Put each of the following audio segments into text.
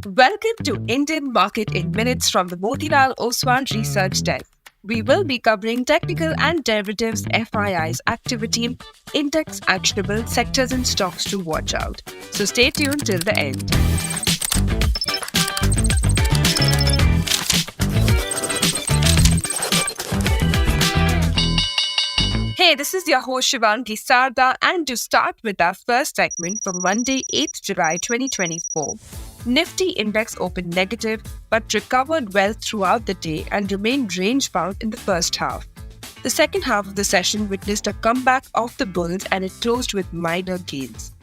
Welcome to Indian Market in Minutes from the Motilal Oswal Research Desk. We will be covering technical and derivatives FII's activity, index actionable sectors and stocks to watch out. So stay tuned till the end. Hey, this is your host Shivangi Sarda, and to start with our first segment for Monday, 8th July 2024. Nifty index opened negative but recovered well throughout the day and remained range-bound in the first half. The second half of the session witnessed a comeback of the bulls and it closed with minor gains.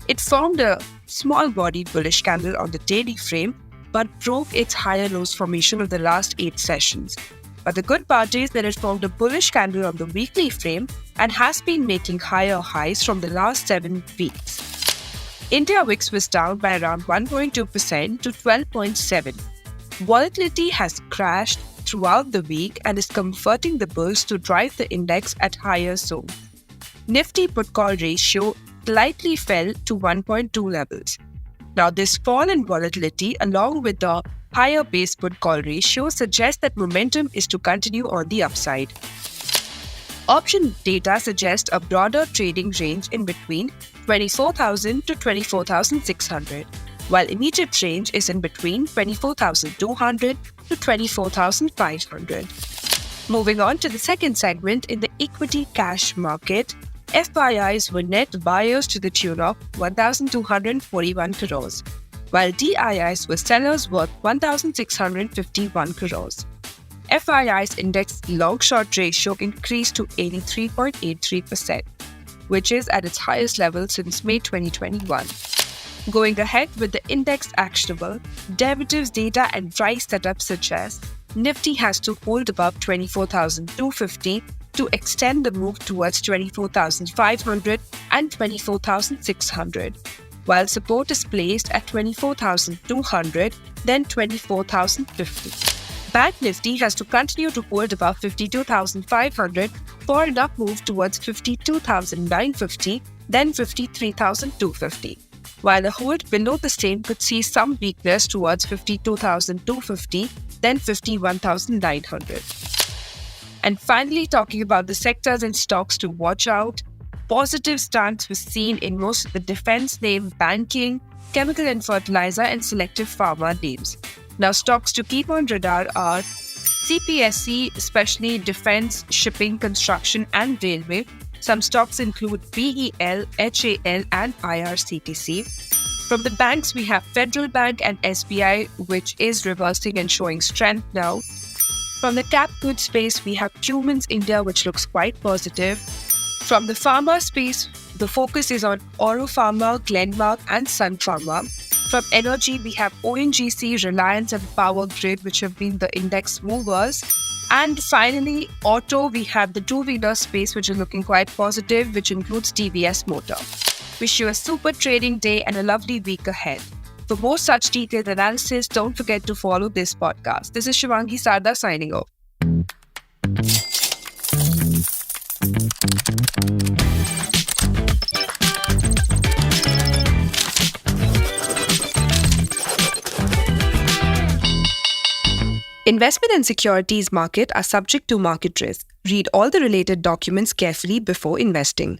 It formed a small-bodied bullish candle on the daily frame but broke its higher lows formation of the last 8 sessions. But the good part is that it formed a bullish candle on the weekly frame and has been making higher highs from the last 7 weeks. India VIX was down by around 1.2% to 12.7. Volatility has crashed throughout the week and is comforting the bulls to drive the index at higher zone. Nifty put-call ratio slightly fell to 1.2 levels. Now, this fall in volatility along with the higher base put-call ratio suggests that momentum is to continue on the upside. Option data suggests a broader trading range in between 24,000 to 24,600, while immediate range is in between 24,200 to 24,500. Moving on to the second segment, in the equity cash market, FIIs were net buyers to the tune of 1,241 crores, while DIIs were sellers worth 1,651 crores. FII's index long-short ratio increased to 83.83%, which is at its highest level since May 2021. Going ahead with the index actionable, derivatives data and price setup suggest Nifty has to hold above 24,250 to extend the move towards 24,500 and 24,600, while support is placed at 24,200, then 24,050. Bank Nifty has to continue to hold above 52,500 for an up move towards 52,950, then 53,250, while a hold below the same could see some weakness towards 52,250, then 51,900. And finally, talking about the sectors and stocks to watch out, positive stance was seen in most of the defense name, banking, chemical and fertilizer, and selective pharma names. Now, stocks to keep on radar are CPSE, especially defense, shipping, construction, and railway. Some stocks include BEL, HAL, and IRCTC. From the banks, we have Federal Bank and SBI, which is reversing and showing strength now. From the cap goods space, we have Cummins India, which looks quite positive. From the pharma space, the focus is on Oro Pharma, Glenmark, and Sun Pharma. From energy, we have ONGC, Reliance, and Power Grid, which have been the index movers. And finally, auto, we have the two-wheeler space, which is looking quite positive, which includes TVS Motor. Wish you a super trading day and a lovely week ahead. For more such detailed analysis, don't forget to follow this podcast. This is Shivangi Sarda signing off. Investment and securities market are subject to market risk. Read all the related documents carefully before investing.